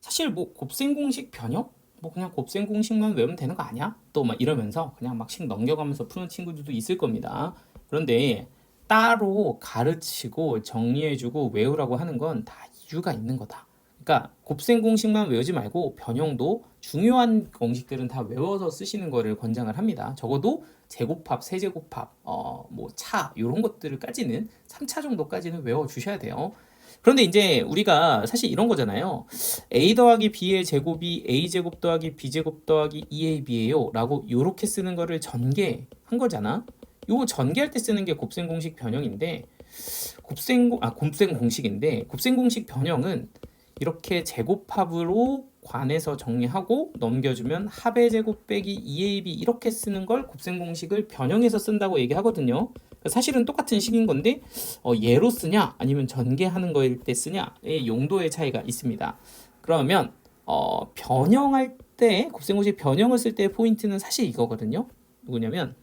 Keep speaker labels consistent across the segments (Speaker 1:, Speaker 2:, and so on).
Speaker 1: 사실 뭐 곱셈 공식 변형? 뭐 그냥 곱셈 공식만 외우면 되는 거 아니야? 또 막 이러면서 그냥 막씩 넘겨가면서 푸는 친구들도 있을 겁니다. 그런데 따로 가르치고 정리해주고 외우라고 하는 건 다 이유가 있는 거다. 그러니까 곱셈 공식만 외우지 말고 변형도 중요한 공식들은 다 외워서 쓰시는 거를 권장을 합니다. 적어도 제곱합, 세제곱합, 뭐 차 이런 것들까지는 3차 정도까지는 외워 주셔야 돼요. 그런데 이제 우리가 사실 이런 거잖아요. a 더하기 b의 제곱이 a 제곱 더하기 b 제곱 더하기 2ab예요 라고 요렇게 쓰는 거를 전개한 거잖아. 요거 전개할 때 쓰는 게 곱셈 공식 변형인데 곱셈 공식인데 곱셈 공식 변형은 이렇게 제곱합으로 관해서 정리하고 넘겨주면 합의 제곱 빼기 2ab 이렇게 쓰는 걸 곱셈 공식을 변형해서 쓴다고 얘기하거든요. 사실은 똑같은 식인 건데 예로 쓰냐 아니면 전개하는 거일 때 쓰냐의 용도의 차이가 있습니다. 그러면 변형할 때 곱셈 공식 변형을 쓸 때 포인트는 사실 이거거든요. 누구냐면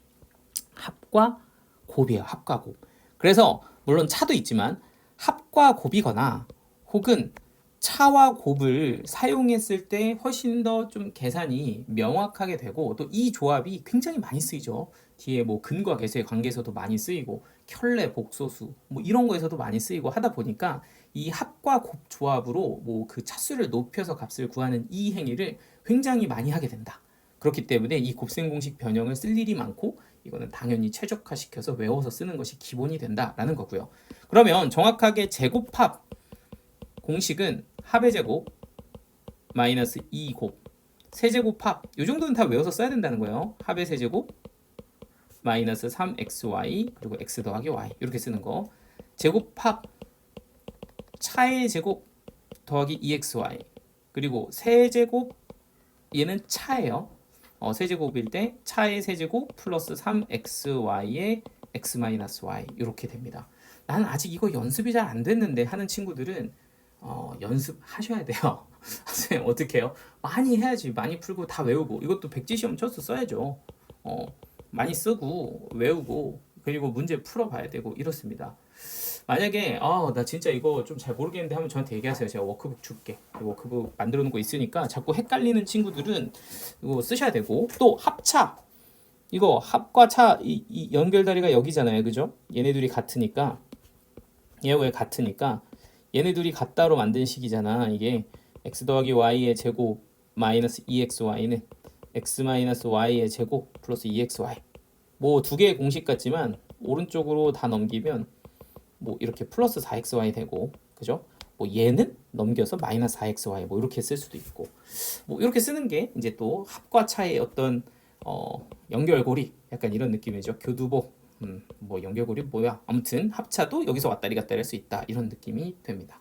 Speaker 1: 합과 곱이에요. 합과 곱. 그래서 물론 차도 있지만 합과 곱이거나 혹은 차와 곱을 사용했을 때 훨씬 더 좀 계산이 명확하게 되고 또 이 조합이 굉장히 많이 쓰이죠. 뒤에 뭐 근과 계수의 관계에서도 많이 쓰이고 켤레, 복소수 뭐 이런 거에서도 많이 쓰이고 하다 보니까 이 합과 곱 조합으로 뭐 그 차수를 높여서 값을 구하는 이 행위를 굉장히 많이 하게 된다. 그렇기 때문에 이 곱셈 공식 변형을 쓸 일이 많고 이거는 당연히 최적화시켜서 외워서 쓰는 것이 기본이 된다라는 거고요. 그러면 정확하게 제곱합 공식은 합의 제곱 마이너스 2곱 세제곱합 이 정도는 다 외워서 써야 된다는 거예요. 합의 세제곱 마이너스 3xy 그리고 x 더하기 y 이렇게 쓰는 거. 제곱합 차의 제곱 더하기 2xy 그리고 세제곱 얘는 차예요. 세제곱일 때 차의 세제곱 플러스 3xy의 x-y 이렇게 됩니다. 나는 아직 이거 연습이 잘 안 됐는데 하는 친구들은 연습하셔야 돼요. 선생님 어떻게 해요? 많이 해야지. 많이 풀고 다 외우고 이것도 백지시험 쳐서 써야죠. 많이 쓰고 외우고 그리고 문제 풀어봐야 되고 이렇습니다. 만약에 나 진짜 이거 좀 잘 모르겠는데 하면 저한테 얘기하세요. 제가 워크북 줄게. 워크북 만들어 놓은 거 있으니까 자꾸 헷갈리는 친구들은 이거 쓰셔야 되고 또 합차 이거 합과 차 이 연결다리가 여기잖아요. 그죠? 얘네들이 같으니까 얘가 왜 같으니까 얘네 둘이 같다로 만든 식이잖아. 이게 x 더하기 y의 제곱 마이너스 2xy는 x 마이너스 y의 제곱 플러스 2xy 뭐 두 개의 공식 같지만 오른쪽으로 다 넘기면 뭐 이렇게 플러스 4xy 되고 그죠? 뭐 얘는 넘겨서 마이너스 4xy 뭐 이렇게 쓸 수도 있고 뭐 이렇게 쓰는 게 이제 또 합과 차의 어떤 연결고리 약간 이런 느낌이죠. 교두보 뭐 연결고리 뭐야 아무튼 합차도 여기서 왔다리 갔다리 할 수 있다 이런 느낌이 됩니다.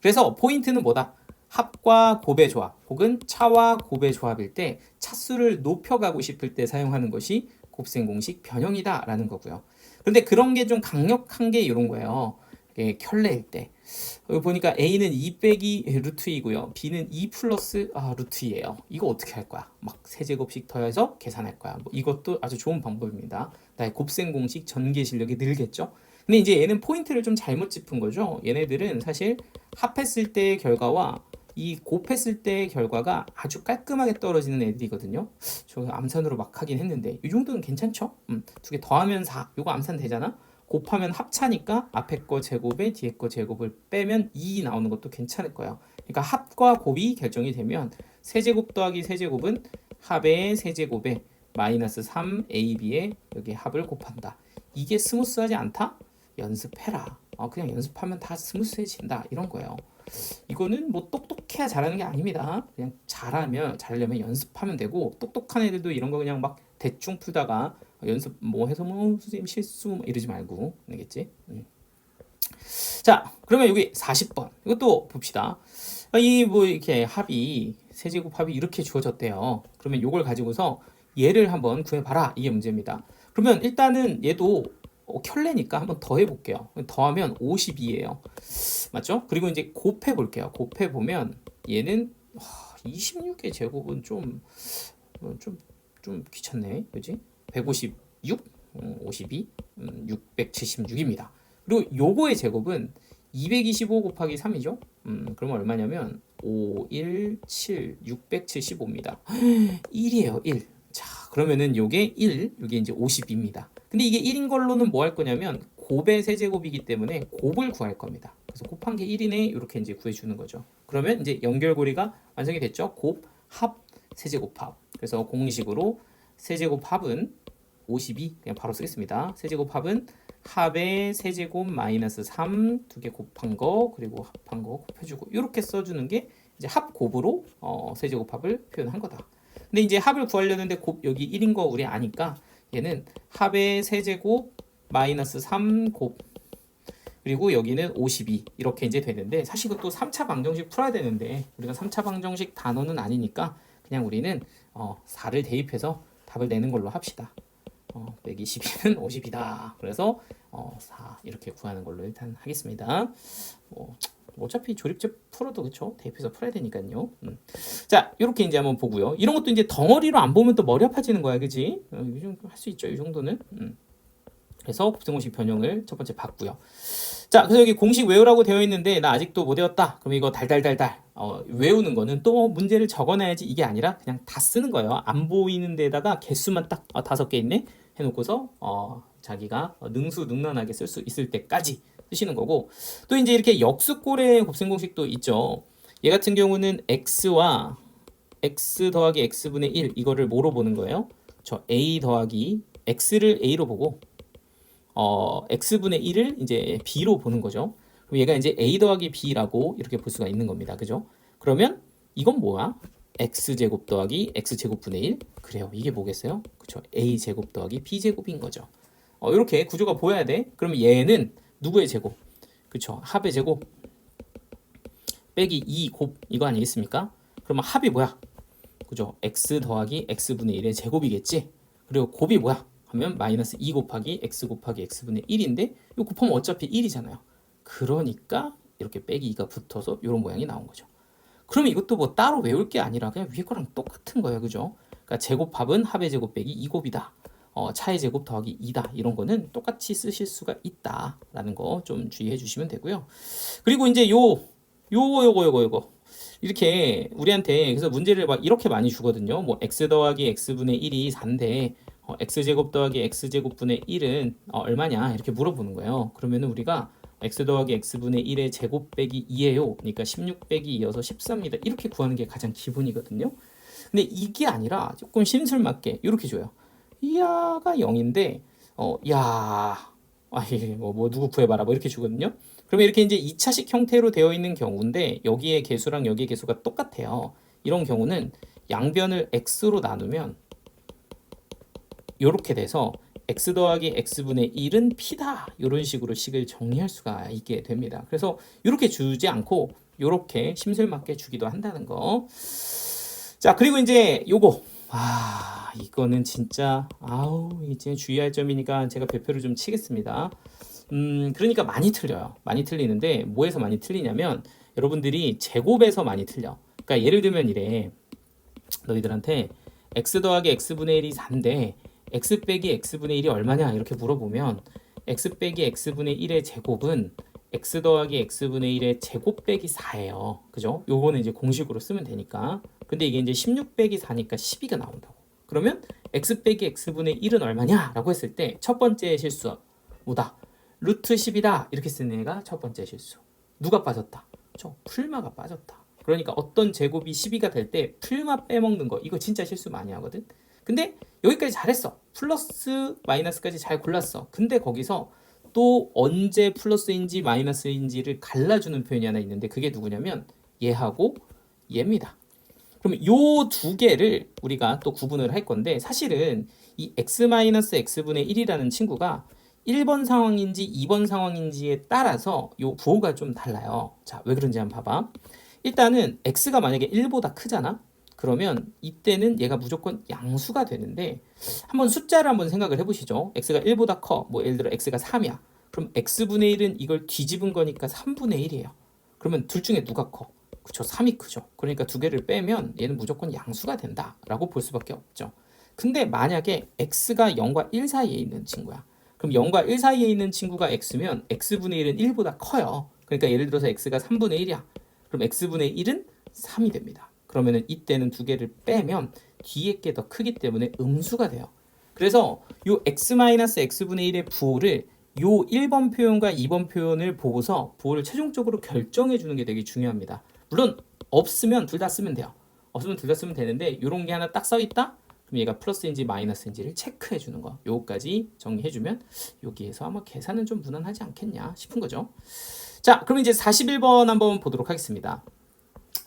Speaker 1: 그래서 포인트는 뭐다? 합과 곱의 조합 혹은 차와 곱의 조합일 때 차수를 높여가고 싶을 때 사용하는 것이 곱셈 공식 변형이다 라는 거고요. 근데 그런 게 좀 강력한 게 이런 거예요. 켤레일 때 여기 보니까 A는 2 빼기 루트 2고요. B는 2 플러스 루트 2예요. 이거 어떻게 할 거야? 막 세제곱씩 더해서 계산할 거야. 뭐 이것도 아주 좋은 방법입니다. 나의 곱셈 공식 전개 실력이 늘겠죠? 근데 이제 얘는 포인트를 좀 잘못 짚은 거죠. 얘네들은 사실 합했을 때의 결과와 이 곱했을 때의 결과가 아주 깔끔하게 떨어지는 애들이거든요. 저 암산으로 막 하긴 했는데 이 정도는 괜찮죠? 두 개 더하면 4. 이거 암산 되잖아? 곱하면 합차니까 앞에 거 제곱에 뒤에 거 제곱을 빼면 2 나오는 것도 괜찮을 거예요. 그러니까 합과 곱이 결정이 되면 세제곱 더하기 세제곱은 합의 세제곱에 마이너스 3ab의 여기 합을 곱한다. 이게 스무스하지 않다? 연습해라. 그냥 연습하면 다 스무스해진다 이런 거예요. 이거는 뭐 똑똑해야 잘하는 게 아닙니다. 그냥 잘하려면 연습하면 되고 똑똑한 애들도 이런 거 그냥 막 대충 풀다가 연습 뭐 해서 뭐 선생님 실수 뭐 이러지 말고 알겠지? 자 그러면 여기 40번 이것도 봅시다. 이 뭐 이렇게 합이 세제곱 합이 이렇게 주어졌대요. 그러면 이걸 가지고서 얘를 한번 구해봐라 이게 문제입니다. 그러면 일단은 얘도 켤레니까 한번 더해 볼게요. 더하면 52예요. 맞죠? 그리고 이제 곱해 볼게요. 곱해 보면 얘는 26의 제곱은 좀 귀찮네. 그지? 156, 52, 676입니다. 그리고 요거의 제곱은 225 곱하기 3이죠. 그러면 얼마냐면 5, 1, 7, 675입니다. 1이에요, 1. 자, 그러면은 요게 1, 요게 이제 52입니다. 근데 이게 1인 걸로는 뭐 할 거냐면 곱의 세제곱이기 때문에 곱을 구할 겁니다. 그래서 곱한 게 1이네 이렇게 이제 구해주는 거죠. 그러면 이제 연결고리가 완성이 됐죠. 곱, 합, 세제곱 합. 그래서 공식으로 세제곱 합은 52 그냥 바로 쓰겠습니다. 세제곱 합은 합의 세제곱 마이너스 3 두 개 곱한 거 그리고 합한 거 곱해주고 이렇게 써주는 게 이제 합곱으로 세제곱 합을 표현한 거다. 근데 이제 합을 구하려는데 곱 여기 1인 거 우리 아니까 얘는 합의 세제곱 마이너스 3 곱 그리고 여기는 52 이렇게 이제 되는데 사실 이것도 3차 방정식 풀어야 되는데 우리가 3차 방정식 단어는 아니니까 그냥 우리는 4를 대입해서 답을 내는 걸로 합시다. 122는 50이다. 그래서 4 이렇게 구하는 걸로 일단 하겠습니다. 어차피 조립제 풀어도 그쵸? 대입해서 풀어야 되니까요. 자, 이렇게 이제 한번 보고요. 이런 것도 이제 덩어리로 안 보면 또 머리 아파지는 거야, 그지? 할 수 있죠, 이 정도는. 그래서 곱셈공식 변형을 첫 번째 봤고요. 자, 그래서 여기 공식 외우라고 되어 있는데 나 아직도 못 외웠다. 그럼 이거 달달달달 외우는 거는 또 문제를 적어놔야지 이게 아니라 그냥 다 쓰는 거예요. 안 보이는 데다가 개수만 딱 5개 있네 해놓고서 자기가 능수능란하게 쓸 수 있을 때까지 쓰시는 거고 또 이제 이렇게 역수꼴의 곱셈공식도 있죠. 얘 같은 경우는 x와 x 더하기 x분의 1 이거를 뭐로 보는 거예요? 저 a 더하기 x를 a로 보고 x분의 1을 이제 b로 보는 거죠. 그럼 얘가 이제 a 더하기 b라고 이렇게 볼 수가 있는 겁니다. 그죠? 그러면 이건 뭐야? x제곱 더하기 x제곱분의 1? 그래요. 이게 뭐겠어요? 그쵸? a제곱 더하기 b제곱인 거죠. 이렇게 구조가 보여야 돼. 그러면 얘는 누구의 제곱? 그쵸? 합의 제곱 빼기 2곱 이거 아니겠습니까? 그러면 합이 뭐야? 그죠? x 더하기 x분의 1의 제곱이겠지? 그리고 곱이 뭐야? 하면 마이너스 2 곱하기 x 곱하기 x분의 1인데 이거 곱하면 어차피 1이잖아요. 그러니까 이렇게 빼기 2가 붙어서 이런 모양이 나온 거죠. 그러면 이것도 뭐 따로 외울 게 아니라 그냥 위에 거랑 똑같은 거예요. 그죠? 그러니까 제곱합은 합의 제곱 빼기 2곱이다. 차의 제곱 더하기 2다. 이런 거는 똑같이 쓰실 수가 있다라는 거 좀 주의해 주시면 되고요. 그리고 이제 요거 이렇게 우리한테 그래서 문제를 막 이렇게 많이 주거든요. 뭐 x 더하기 x분의 1이 4인데 x제곱 더하기 x제곱분의 1은 얼마냐 이렇게 물어보는 거예요. 그러면은 우리가 x 더하기 x분의 1의 제곱 빼기 2예요. 그러니까 16 빼기 2여서 14입니다. 이렇게 구하는 게 가장 기본이거든요. 근데 이게 아니라 조금 심술맞게 이렇게 줘요. 야가 0인데 뭐 누구 구해봐라 뭐 이렇게 주거든요. 그러면 이렇게 이제 2차식 형태로 되어 있는 경우인데 여기에 개수랑 여기에 개수가 똑같아요. 이런 경우는 양변을 x로 나누면 이렇게 돼서 x 더하기 x분의 1은 p다 이런 식으로 식을 정리할 수가 있게 됩니다. 그래서 이렇게 주지 않고 이렇게 심술맞게 주기도 한다는 거. 자, 그리고 이제 요거 이거는 진짜 이제 주의할 점이니까 제가 배표를 좀 치겠습니다. 그러니까 많이 틀려요. 많이 틀리는데 뭐에서 많이 틀리냐면 여러분들이 제곱에서 많이 틀려. 그러니까 예를 들면 이래. 너희들한테 x 더하기 x분의 1이 4인데 x 빼기 x분의 1이 얼마냐 이렇게 물어보면 x 빼기 x분의 1의 제곱은 x 더하기 x분의 1의 제곱 빼기 4예요. 그죠? 요거는 이제 공식으로 쓰면 되니까. 근데 이게 이제 16 빼기 4니까 12가 나온다고. 그러면 x 빼기 x분의 1은 얼마냐? 라고 했을 때 첫 번째 실수 뭐다? 루트 10이다. 이렇게 쓰는 애가 첫 번째 실수. 누가 빠졌다? 풀마가 빠졌다. 그러니까 어떤 제곱이 12가 될 때 풀마 빼먹는 거 이거 진짜 실수 많이 하거든. 근데 여기까지 잘했어. 플러스 마이너스까지 잘 골랐어. 근데 거기서 또 언제 플러스인지 마이너스인지를 갈라주는 표현이 하나 있는데 그게 누구냐면 얘하고 얘입니다. 그러면 요 두 개를 우리가 또 구분을 할 건데 사실은 이 x-x분의 1이라는 친구가 1번 상황인지 2번 상황인지에 따라서 요 부호가 좀 달라요. 자, 왜 그런지 한번 봐봐. 일단은 x가 만약에 1보다 크잖아. 그러면 이때는 얘가 무조건 양수가 되는데 한번 숫자를 한번 생각을 해보시죠. x가 1보다 커. 뭐 예를 들어 x가 3이야. 그럼 x분의 1은 이걸 뒤집은 거니까 3분의 1이에요. 그러면 둘 중에 누가 커? 그쵸, 3이 크죠. 그러니까 두 개를 빼면 얘는 무조건 양수가 된다라고 볼 수밖에 없죠. 근데 만약에 x가 0과 1 사이에 있는 친구야. 그럼 0과 1 사이에 있는 친구가 x면 x분의 1은 1보다 커요. 그러니까 예를 들어서 x가 3분의 1이야. 그럼 x분의 1은 3이 됩니다. 그러면은 이때는 두 개를 빼면 뒤에 게 더 크기 때문에 음수가 돼요. 그래서 요 x-x분의 1의 부호를 요 1번 표현과 2번 표현을 보고서 부호를 최종적으로 결정해 주는 게 되게 중요합니다. 물론 없으면 둘 다 쓰면 돼요. 없으면 둘 다 쓰면 되는데 요런 게 하나 딱 써 있다? 그럼 얘가 플러스인지 마이너스인지를 체크해 주는 거. 요거까지 정리해 주면 여기에서 아마 계산은 좀 무난하지 않겠냐 싶은 거죠. 자, 그럼 이제 41번 한번 보도록 하겠습니다.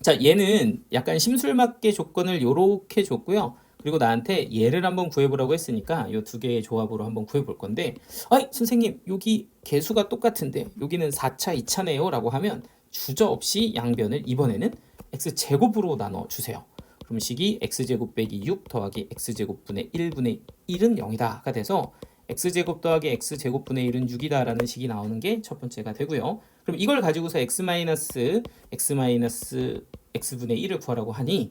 Speaker 1: 자, 얘는 약간 심술맞게 조건을 요렇게 줬고요. 그리고 나한테 얘를 한번 구해보라고 했으니까 이 두 개의 조합으로 한번 구해볼 건데, 아이 선생님 여기 개수가 똑같은데 여기는 4차 2차네요 라고 하면 주저없이 양변을 이번에는 x제곱으로 나눠주세요. 그럼 식이 x제곱 빼기 6 더하기 x제곱분의 1분의 1은 0이다 가 돼서 x제곱 더하기 x제곱분의 1은 6이다 라는 식이 나오는 게 첫 번째가 되고요. 그럼 이걸 가지고서 x-x분의 1을 구하라고 하니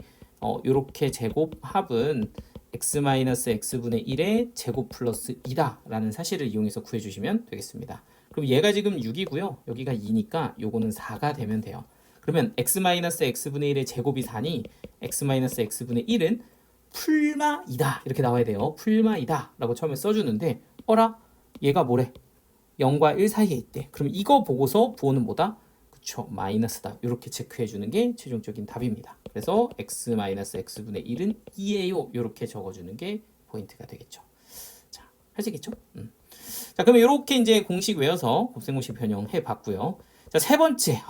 Speaker 1: 요렇게 제곱 합은 x-x분의 1의 제곱 플러스 2다 라는 사실을 이용해서 구해주시면 되겠습니다. 그럼 얘가 지금 6이고요. 여기가 2니까 요거는 4가 되면 돼요. 그러면 x-x분의 1의 제곱이 4니 x-x분의 1은 풀마 2다 이렇게 나와야 돼요. 풀마 2다 라고 처음에 써주는데 어라? 얘가 뭐래? 0과 1 사이에 있대. 그럼 이거 보고서 부호는 뭐다? 그쵸, 마이너스다. 이렇게 체크해 주는 게 최종적인 답입니다. 그래서 x-x분의 1은 2예요. 이렇게 적어주는 게 포인트가 되겠죠. 자, 하시겠죠? 자, 그러면 이렇게 이제 공식 외워서 곱셈공식 변형해 봤고요. 자, 세 번째,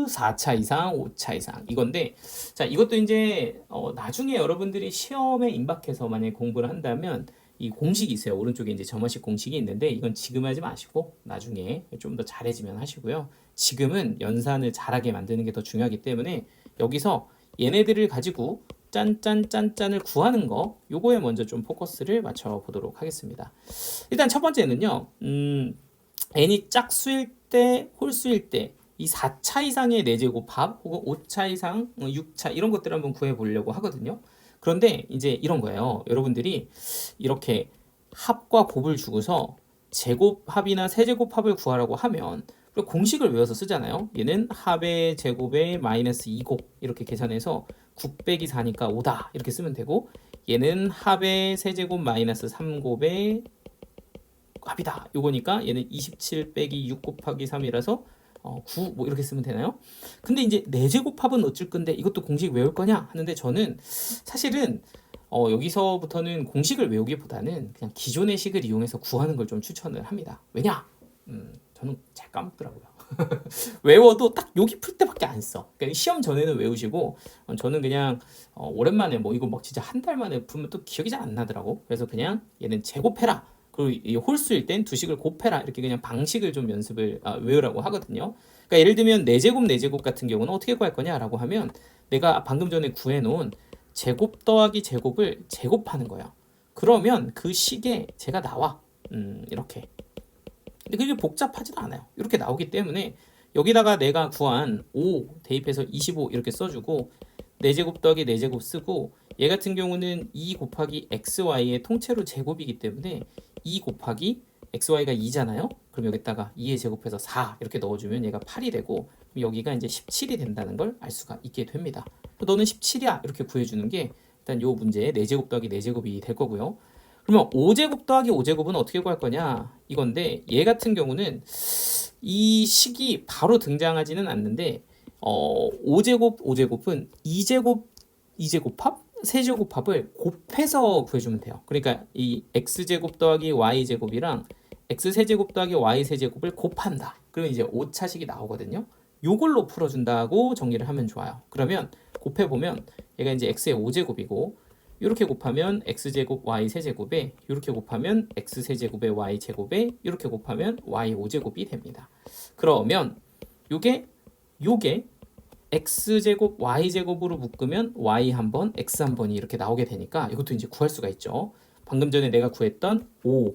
Speaker 1: 4차 이상, 5차 이상 이건데, 자, 이것도 이제 나중에 여러분들이 시험에 임박해서 만약에 공부를 한다면 이 공식이 있어요. 오른쪽에 이제 점화식 공식이 있는데 이건 지금 하지 마시고 나중에 좀 더 잘해지면 하시고요. 지금은 연산을 잘하게 만드는 게 더 중요하기 때문에 여기서 얘네들을 가지고 짠짠짠짠을 구하는 거 요거에 먼저 좀 포커스를 맞춰 보도록 하겠습니다. 일단 첫 번째는요. n이 짝수일 때, 홀수일 때 이 4차 이상의 4제곱합 혹은 5차 이상, 6차 이런 것들을 한번 구해 보려고 하거든요. 그런데 이제 이런 거예요. 여러분들이 이렇게 합과 곱을 주고서 제곱합이나 세제곱합을 구하라고 하면 공식을 외워서 쓰잖아요. 얘는 합의 제곱에 마이너스 2곱 이렇게 계산해서 9 빼기 4니까 5다 이렇게 쓰면 되고, 얘는 합의 세제곱 마이너스 3곱에 합이다 요거니까 얘는 27 빼기 6 곱하기 3이라서 9 뭐 이렇게 쓰면 되나요? 근데 이제 4제곱합은 어쩔 건데 이것도 공식 외울 거냐 하는데 저는 사실은 여기서부터는 공식을 외우기보다는 그냥 기존의 식을 이용해서 구하는 걸 좀 추천을 합니다. 왜냐? 저는 잘 까먹더라고요. 외워도 딱 여기 풀 때밖에 안 써. 그러니까 시험 전에는 외우시고 저는 그냥 오랜만에 뭐 이거 막 진짜 한 달 만에 풀면 또 기억이 잘 안 나더라고. 그래서 그냥 얘는 제곱해라. 그리고 이 홀수일 땐 두 식을 곱해라 이렇게 그냥 방식을 좀 연습을 외우라고 하거든요. 그러니까 예를 들면 4제곱 같은 경우는 어떻게 구할 거냐라고 하면 내가 방금 전에 구해놓은 제곱 더하기 제곱을 제곱하는 거야. 그러면 그 식에 제가 나와. 이렇게. 근데 그게 복잡하지도 않아요. 이렇게 나오기 때문에 여기다가 내가 구한 5 대입해서 25 이렇게 써주고 4제곱 더하기 4제곱 쓰고, 얘 같은 경우는 2 곱하기 xy의 통째로 제곱이기 때문에 2 곱하기 xy가 2잖아요. 그럼 여기다가 2에 제곱해서 4 이렇게 넣어주면 얘가 8이 되고 여기가 이제 17이 된다는 걸 알 수가 있게 됩니다. 너는 17이야 이렇게 구해주는 게 일단 요 문제의 4제곱 더하기 4제곱이 될 거고요. 그러면 5제곱 더하기 5제곱은 어떻게 구할 거냐 이건데, 얘 같은 경우는 이 식이 바로 등장하지는 않는데 5제곱은 2제곱합, 세제곱합을 곱해서 구해주면 돼요. 그러니까 이 x제곱 더하기 y제곱이랑 x세제곱 더하기 y세제곱을 곱한다. 그러면 이제 5차식이 나오거든요. 요걸로 풀어준다고 정리를 하면 좋아요. 그러면 곱해보면 얘가 이제 x의 5제곱이고 이렇게 곱하면 x제곱 y세제곱에, 이렇게 곱하면 x세제곱에 y제곱에, 이렇게 곱하면 y5제곱이 됩니다. 그러면 요게 x제곱 y제곱으로 묶으면 y 한 번, x 한 번이 이렇게 나오게 되니까 이것도 이제 구할 수가 있죠. 방금 전에 내가 구했던 5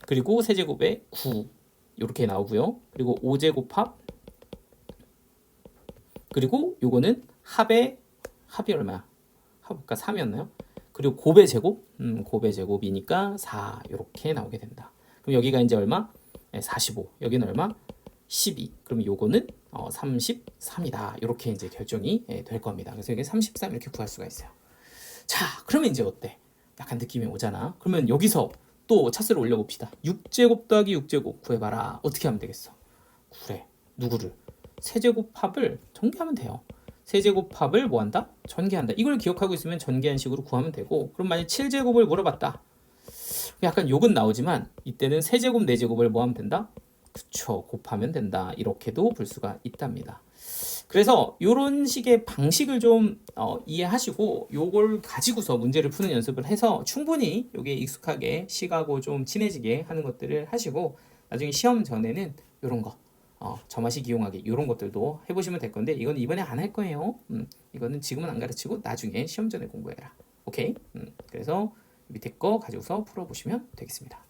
Speaker 1: 그리고 세제곱에 9 이렇게 나오고요. 그리고 5제곱합, 그리고 요거는 합이 얼마야? 합볼까? 3이었나요? 그리고 곱의 제곱, 곱의 제곱이니까 4 이렇게 나오게 된다. 그럼 여기가 이제 얼마? 45. 여기는 얼마? 12. 그럼 요거는 33이다. 이렇게 이제 결정이 될 겁니다. 그래서 이게 33 이렇게 구할 수가 있어요. 자, 그러면 이제 어때? 약간 느낌이 오잖아. 그러면 여기서 또 차수를 올려봅시다. 6제곱 더하기 6제곱 구해봐라. 어떻게 하면 되겠어? 그래. 누구를? 세제곱합을 전개하면 돼요. 세제곱합을 뭐 한다? 전개한다. 이걸 기억하고 있으면 전개한 식으로 구하면 되고, 그럼 만약 7제곱을 물어봤다. 약간 욕은 나오지만 이때는 세제곱, 네제곱을 뭐 하면 된다? 그쵸. 곱하면 된다. 이렇게도 볼 수가 있답니다. 그래서 이런 식의 방식을 좀 이해하시고 요걸 가지고서 문제를 푸는 연습을 해서 충분히 요게 익숙하게 식하고 좀 친해지게 하는 것들을 하시고 나중에 시험 전에는 요런 거 점화식 이용하기 이런 것들도 해보시면 될 건데 이건 이번에 안 할 거예요. 이거는 지금은 안 가르치고 나중에 시험 전에 공부해라. 오케이? 그래서 밑에 거 가지고서 풀어보시면 되겠습니다.